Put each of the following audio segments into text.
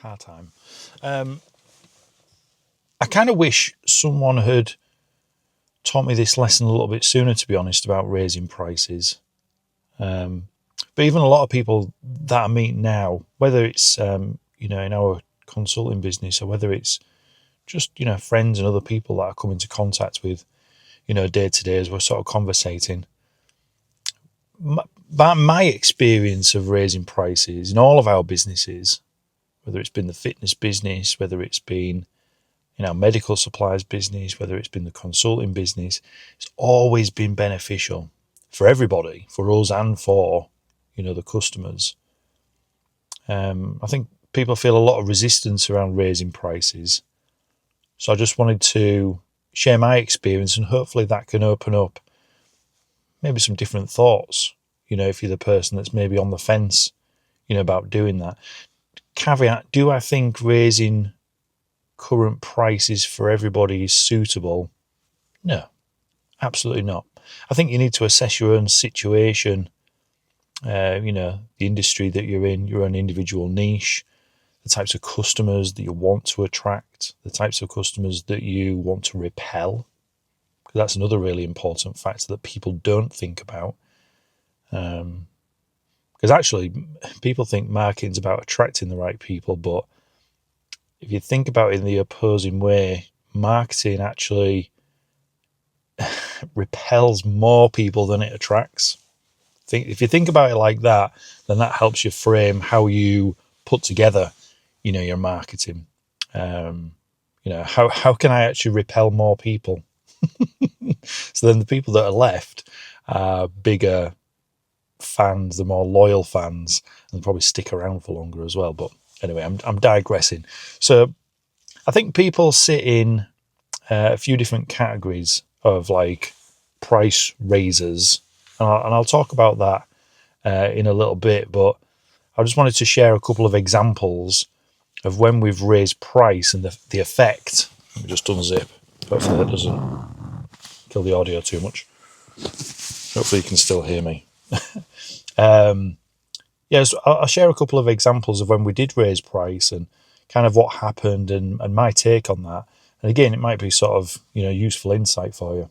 hard time. I kind of wish someone had taught me this lesson a little bit sooner, to be honest, about raising prices. But even a lot of people that I meet now, whether it's in our consulting business or whether it's just friends and other people that I come into contact with, day to day as we're sort of conversating. My experience of raising prices in all of our businesses, whether it's been the fitness business, whether it's been in our medical supplies business, whether it's been the consulting business, it's always been beneficial for everybody, for us and for the customers. I think people feel a lot of resistance around raising prices, so I just wanted to share my experience, and hopefully that can open up maybe some different thoughts. If you're the person that's maybe on the fence, about doing that. Caveat: do I think raising current prices for everybody is suitable? No, absolutely not. I think you need to assess your own situation, the industry that you're in, your own individual niche, the types of customers that you want to attract, the types of customers that you want to repel. Because that's another really important factor that people don't think about. Because actually, people think marketing's about attracting the right people, but if you think about it in the opposing way, marketing actually repels more people than it attracts. If you think about it like that, then that helps you frame how you put together, your marketing. How can I actually repel more people? So then the people that are left are bigger fans, the more loyal fans, and probably stick around for longer as well. But anyway, I'm digressing. So I think people sit in a few different categories of like price raisers, and I'll talk about that in a little bit. But I just wanted to share a couple of examples of when we've raised price and the effect. Let me just unzip. Hopefully that doesn't kill the audio too much. Hopefully you can still hear me. So I'll share a couple of examples of when we did raise price and kind of what happened and my take on that. And again, it might be sort of useful insight for you.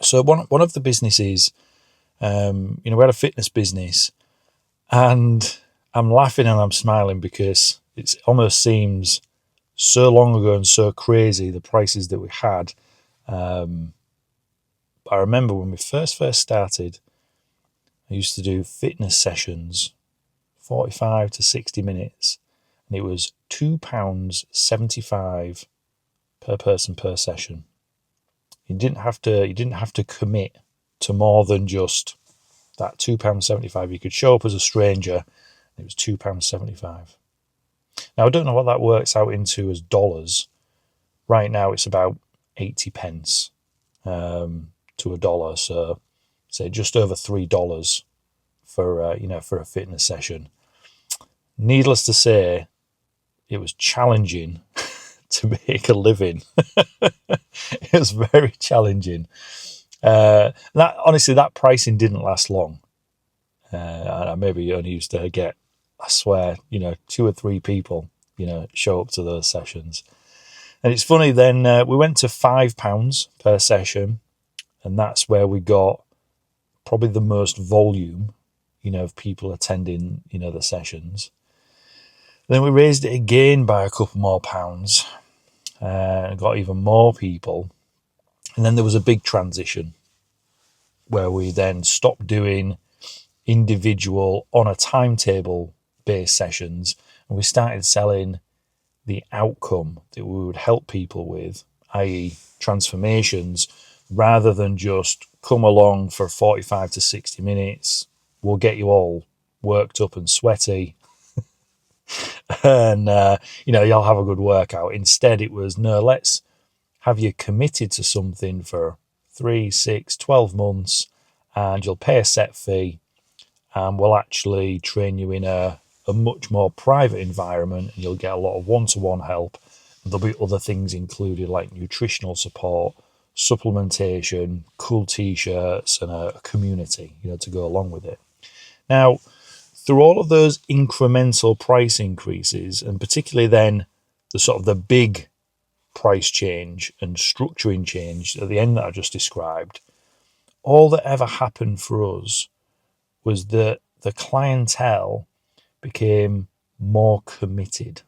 So one of the businesses, we had a fitness business, and I'm laughing and I'm smiling because it almost seems so long ago and so crazy, the prices that we had. I remember when we first started, I used to do fitness sessions, 45 to 60 minutes, and it was £2.75 per person per session. You didn't have to commit to more than just that £2.75. You could show up as a stranger, and it was £2.75. Now I don't know what that works out into as dollars. Right now it's about 80 pence to a dollar, so say just over $3 for a fitness session. Needless to say, it was challenging to make a living. It was very challenging. That pricing didn't last long. I maybe only used to get, I swear, 2 or 3 people, show up to those sessions. And it's funny, then we went to £5 per session, and that's where we got probably the most volume, of people attending, the sessions. Then we raised it again by a couple more pounds and got even more people. And then there was a big transition where we then stopped doing individual on a timetable based sessions, and we started selling the outcome that we would help people with, i.e. transformations, rather than just come along for 45 to 60 minutes. We'll get you all worked up and sweaty and you'll have a good workout. Instead it was, no, let's have you committed to something for 3, 6, 12 months, and you'll pay a set fee, and we'll actually train you in a much more private environment, and you'll get a lot of one-to-one help. There'll be other things included like nutritional support, supplementation, cool t-shirts, and a community, to go along with it. Now, through all of those incremental price increases, and particularly then the sort of the big price change and structuring change at the end that I just described, all that ever happened for us was that the clientele became more committed.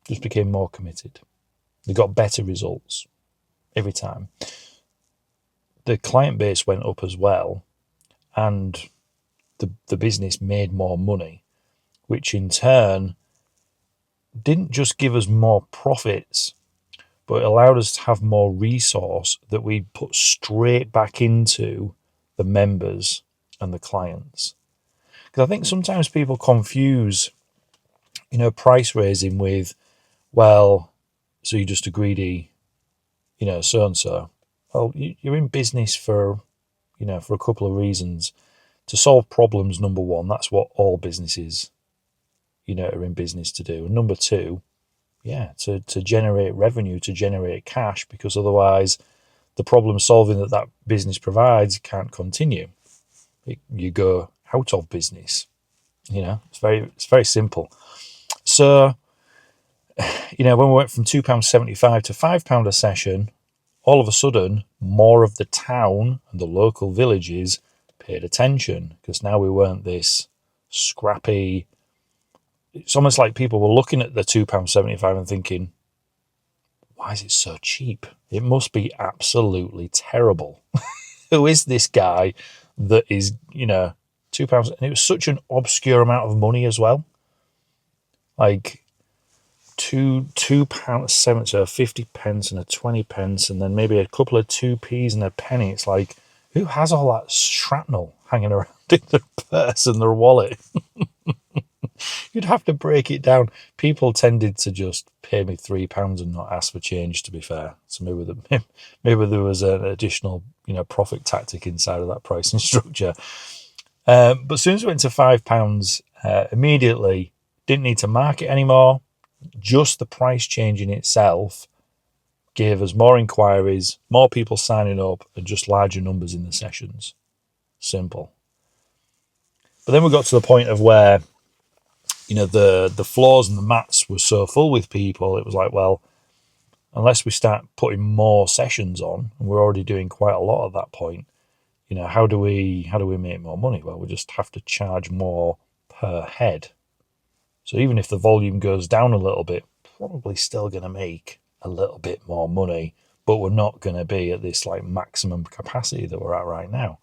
Just became more committed. They got better results every time. The client base went up as well, and the business made more money, which in turn didn't just give us more profits, but it allowed us to have more resource that we put straight back into the members and the clients. Because I think sometimes people confuse, price raising with, well, so you're just a greedy, so and so. Well, you're in business for a couple of reasons. To solve problems, number one, that's what all businesses, are in business to do. And number two, to generate revenue, to generate cash, because otherwise the problem solving that business provides can't continue. You go out of business. It's very simple. So, when we went from £2.75 to £5 a session, all of a sudden, more of the town and the local villages paid attention, because now we weren't this scrappy. It's almost like people were looking at the £2.75 and thinking, why is it so cheap? It must be absolutely terrible. Who is this guy that is, £2? And it was such an obscure amount of money as well. Like £2.70, so 50 pence and a 20 pence, and then maybe a couple of 2p's and a penny. It's like, who has all that shrapnel hanging around in their purse and their wallet? You'd have to break it down. People tended to just pay me £3 and not ask for change, to be fair. So maybe there was an additional, profit tactic inside of that pricing structure. But as soon as we went to £5, immediately didn't need to market anymore. Just the price change in itself gave us more inquiries, more people signing up, and just larger numbers in the sessions. Simple. But then we got to the point of where, the floors and the mats were so full with people, it was like, well, unless we start putting more sessions on, and we're already doing quite a lot at that point, how do we make more money? Well, we just have to charge more per head. So even if the volume goes down a little bit, probably still going to make a little bit more money, but we're not going to be at this like maximum capacity that we're at right now.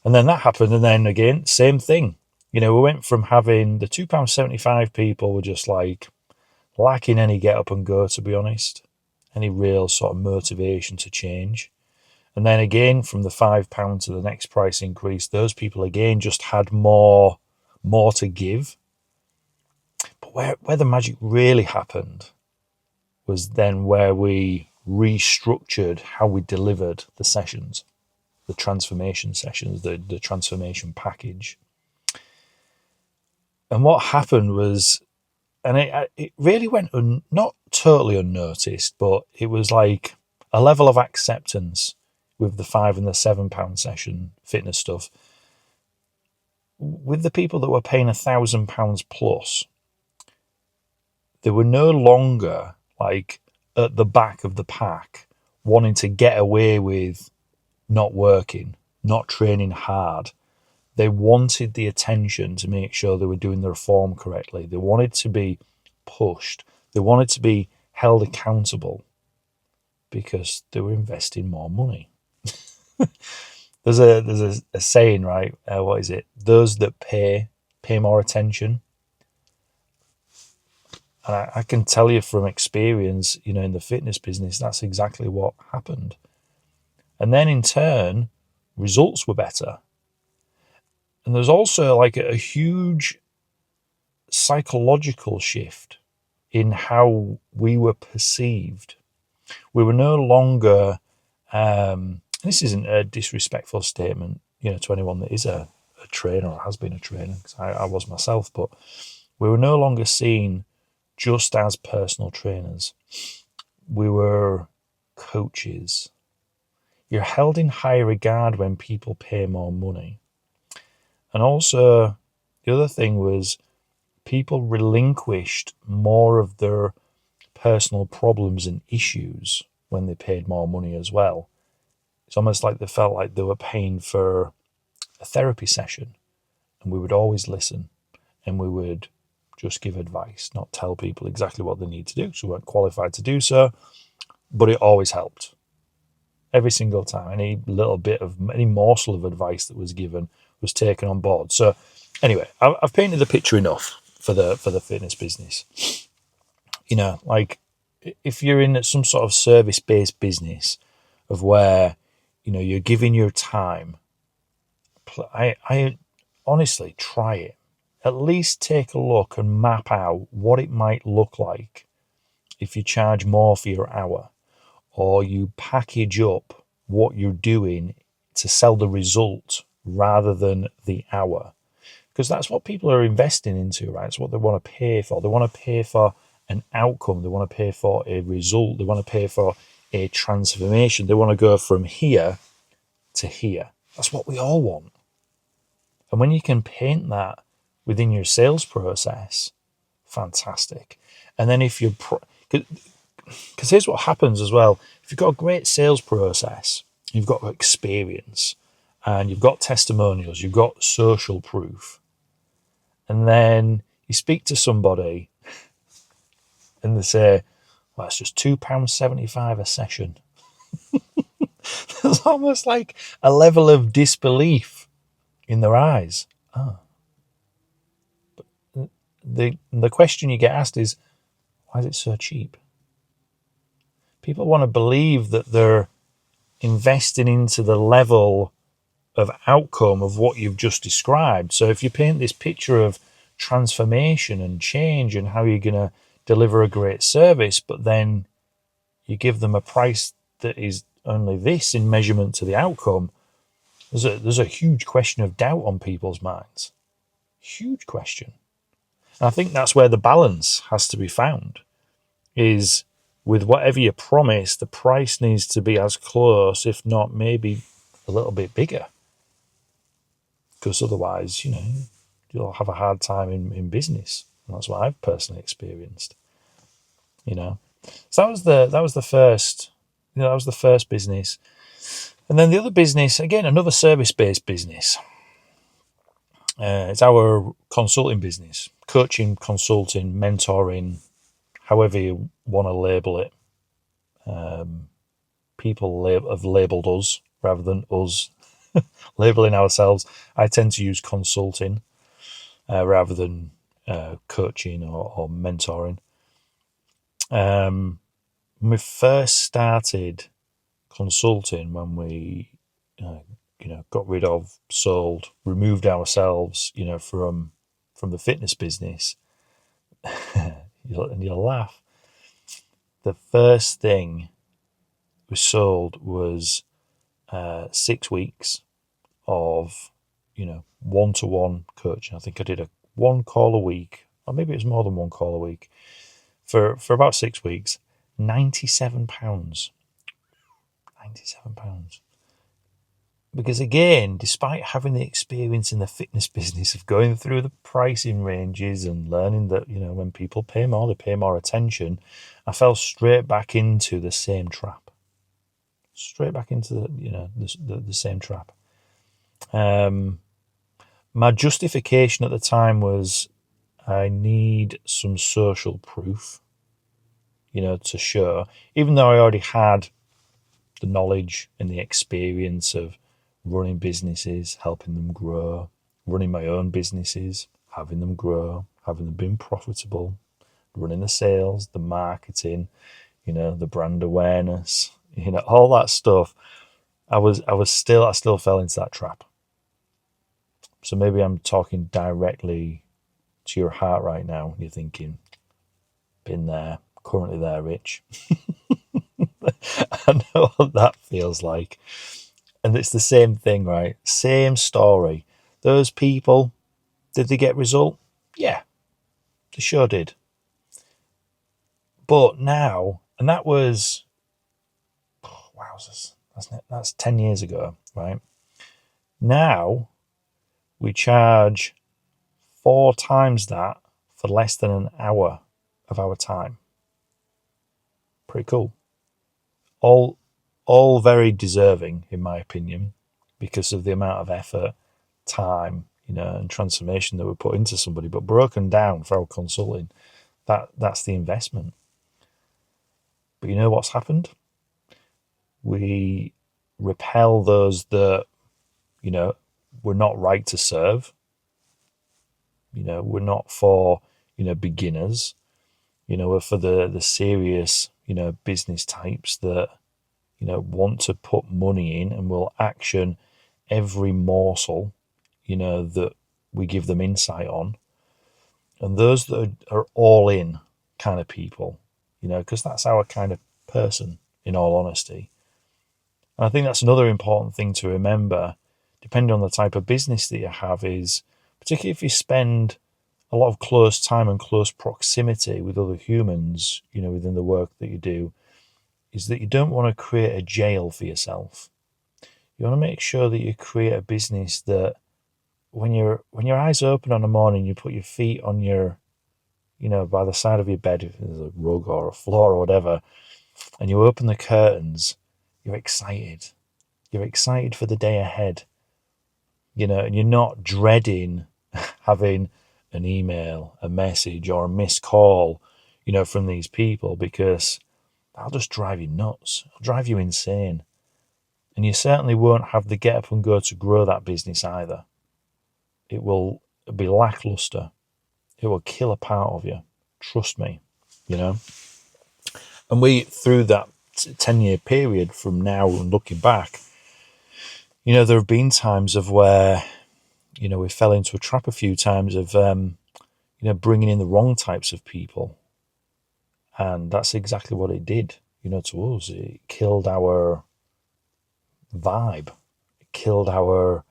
And then that happened, and then again, same thing. We went from having the £2.75 people were just like lacking any get up and go, to be honest, any real sort of motivation to change. And then again, from the £5 to the next price increase, those people again just had more to give. But where the magic really happened was then where we restructured how we delivered the sessions, the transformation sessions, the transformation package. And what happened was, and it really went not totally unnoticed, but it was like a level of acceptance with the £5 and the £7 session fitness stuff. With the people that were paying £1,000 plus, they were no longer like at the back of the pack, wanting to get away with not working, not training hard. They wanted the attention to make sure they were doing the reform correctly. They wanted to be pushed. They wanted to be held accountable because they were investing more money. There's a saying, right? What is it? Those that pay more attention. And I can tell you from experience, in the fitness business, that's exactly what happened. And then in turn, results were better. And there's also like a huge psychological shift in how we were perceived. We were no longer, this isn't a disrespectful statement, to anyone that is a trainer or has been a trainer, because I was myself, but we were no longer seen just as personal trainers. We were coaches. You're held in higher regard when people pay more money. And also, the other thing was people relinquished more of their personal problems and issues when they paid more money as well. It's almost like they felt like they were paying for a therapy session, and we would always listen, and we would just give advice, not tell people exactly what they need to do because we weren't qualified to do so, but it always helped. Every single time, any little bit of, any morsel of advice that was given was taken on board. So anyway, I've painted the picture enough for the fitness business. Like if you're in some sort of service-based business of where, you're giving your time, I honestly try it. At least take a look and map out what it might look like if you charge more for your hour, or you package up what you're doing to sell the result rather than the hour. Because that's what people are investing into, right? It's what they want to pay for. They want to pay for an outcome. They want to pay for a result. They want to pay for a transformation. They want to go from here to here. That's what we all want. And when you can paint that within your sales process, fantastic. And then if you're, because here's what happens as well. If you've got a great sales process, you've got experience, and you've got testimonials, you've got social proof, and then you speak to somebody and they say, well, it's just £2.75 a session. There's almost like a level of disbelief in their eyes. Oh. But the question you get asked is, why is it so cheap? People want to believe that they're investing into the level of outcome of what you've just described. So if you paint this picture of transformation and change and how you're going to deliver a great service, but then you give them a price that is only this in measurement to the outcome, there's a huge question of doubt on people's minds. Huge question. And I think that's where the balance has to be found, is with whatever you promise, the price needs to be as close, if not maybe a little bit bigger. Because otherwise, you'll have a hard time in business. And that's what I've personally experienced. So that was the first, that was the first business. And then the other business, again, another service-based business. It's our consulting business, coaching, consulting, mentoring, however you want to label it. People have labelled us rather than us labeling ourselves. I tend to use consulting rather than coaching or mentoring. When we first started consulting, when we got rid of, sold, removed ourselves, from the fitness business, and you'll laugh. The first thing we sold was 6 weeks of one-to-one coaching. I think I did one call a week, or maybe it was more than one call a week, for about 6 weeks. £97. £97. Because again, despite having the experience in the fitness business of going through the pricing ranges and learning that, when people pay more, they pay more attention, I fell straight back into the same trap. Straight back into the same trap. My justification at the time was I need some social proof, to show, even though I already had the knowledge and the experience of running businesses, helping them grow, running my own businesses, having them grow, having them been profitable, running the sales, the marketing, the brand awareness, all that stuff. I still fell into that trap. So maybe I'm talking directly to your heart right now. You're thinking, been there, currently there, Rich. I know what that feels like. And it's the same thing, right? Same story. Those people, did they get result? Yeah, they sure did. But now, and that was, wowzers, that's 10 years ago, right? Now, We charge 4 times that for less than an hour of our time. Pretty cool. All very deserving, in my opinion, because of the amount of effort, time, and transformation that we put into somebody. But broken down for our consulting, that's the investment. But you know what's happened? We repel those that, we're not right to serve. We're not for, beginners. We're for the serious, business types that, want to put money in and will action every morsel, that we give them insight on. And those that are all in kind of people, because that's our kind of person, in all honesty. And I think that's another important thing to remember, depending on the type of business that you have, is particularly if you spend a lot of close time and close proximity with other humans, within the work that you do, is that you don't want to create a jail for yourself. You want to make sure that you create a business that when your eyes open on a morning, you put your feet on your, by the side of your bed, if there's a rug or a floor or whatever, and you open the curtains, you're excited. You're excited for the day ahead, and you're not dreading having an email, a message, or a missed call, from these people, because that'll just drive you nuts. It'll drive you insane. And you certainly won't have the get up and go to grow that business either. It will be lackluster. It will kill a part of you. Trust me, And we, through that 10-year period from now and looking back, there have been times of where, we fell into a trap a few times of, bringing in the wrong types of people. And that's exactly what it did, to us. It killed our vibe. It killed our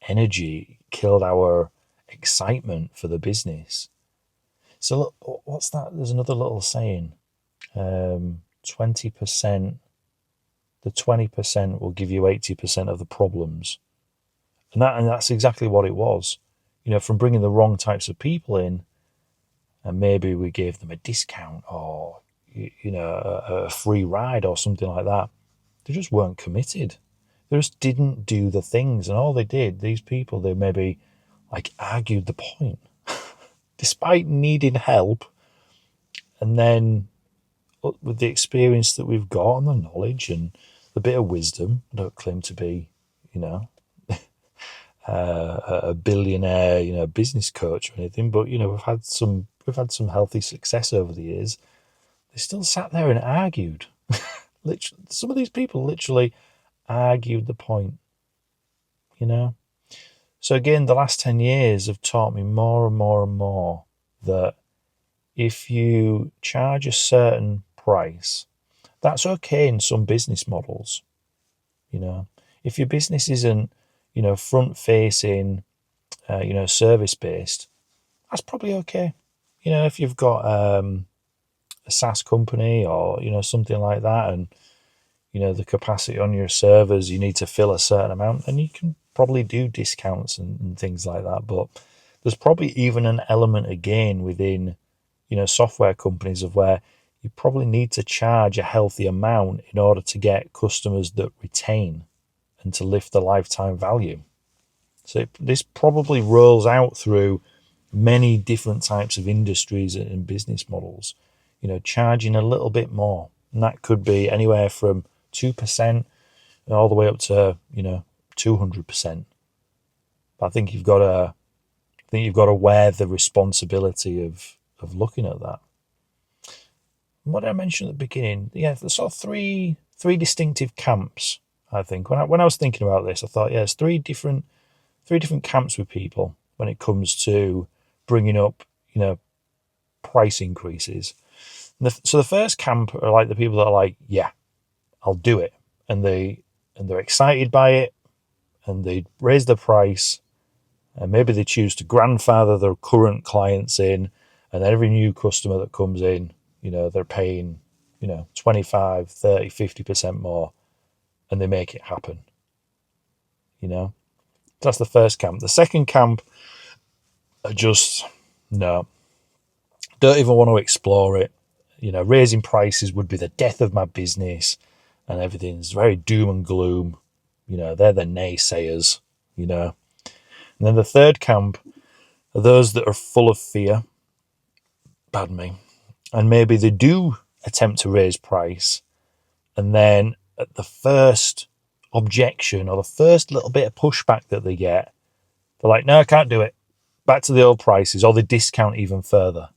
energy. It killed our excitement for the business. So look, what's that? There's another little saying. 20%, the 20% will give you 80% of the problems. And that's exactly what it was. From bringing the wrong types of people in, and maybe we gave them a discount or, a free ride or something like that. They just weren't committed. They just didn't do the things. And all they did, these people, they maybe argued the point despite needing help. And then with the experience that we've got and the knowledge and the bit of wisdom, I don't claim to be, a billionaire, business coach or anything, but we've had some healthy success over the years. They still sat there and argued. Literally, some of these people literally argued the point. So again, the last 10 years have taught me more and more and more that if you charge a certain price, that's okay in some business models. If your business isn't, front facing, service based, that's probably okay. If you've got a SaaS company or, something like that, and, the capacity on your servers, you need to fill a certain amount, and you can probably do discounts and things like that. But there's probably even an element again within, software companies of where you probably need to charge a healthy amount in order to get customers that retain and to lift the lifetime value. So this probably rolls out through many different types of industries and business models, charging a little bit more. And that could be anywhere from 2% all the way up to, 200%. But I think you've got to wear the responsibility of looking at that. And what did I mention at the beginning? Yeah, there's sort of three distinctive camps. I think when I was thinking about this, I thought, there's three different camps with people when it comes to bringing up, price increases. So the first camp are like the people that are like, yeah, I'll do it, and they're excited by it, and they raise the price, and maybe they choose to grandfather their current clients in, and every new customer that comes in, they're paying, 25, 30, 50% more, and they make it happen. That's the first camp. The second camp are just, no, don't even want to explore it. Raising prices would be the death of my business, and everything's very doom and gloom. They're the naysayers. And then the third camp are those that are full of fear, pardon me, and maybe they do attempt to raise price, and then at the first objection or the first little bit of pushback that they get, they're like, no, I can't do it. Back to the old prices, or they discount even further.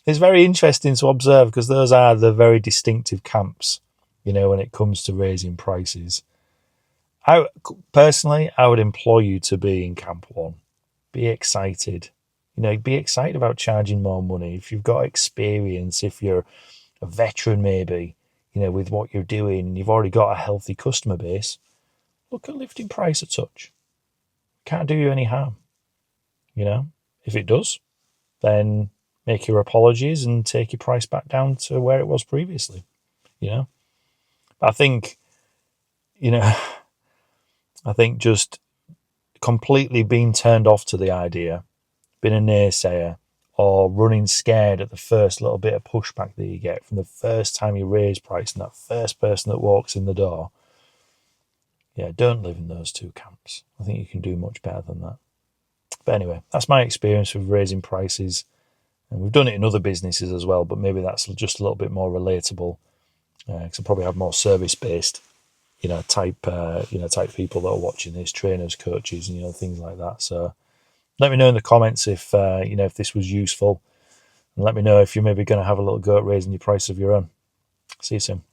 It's very interesting to observe because those are the very distinctive camps, when it comes to raising prices. Personally, I would implore you to be in camp one. Be excited. Be excited about charging more money. If you've got experience, if you're a veteran maybe, with what you're doing, you've already got a healthy customer base, look at lifting price a touch. Can't do you any harm. If it does, then make your apologies and take your price back down to where it was previously. I think, I think just completely being turned off to the idea, being a naysayer, or running scared at the first little bit of pushback that you get from the first time you raise price and that first person that walks in the door. Yeah, don't live in those two camps. I think you can do much better than that. But anyway, that's my experience with raising prices. And we've done it in other businesses as well, but maybe that's just a little bit more relatable because I probably have more service-based, type people that are watching this, trainers, coaches, and things like that. So let me know in the comments if if this was useful, and let me know if you're maybe going to have a little go at raising your price of your own. See you soon.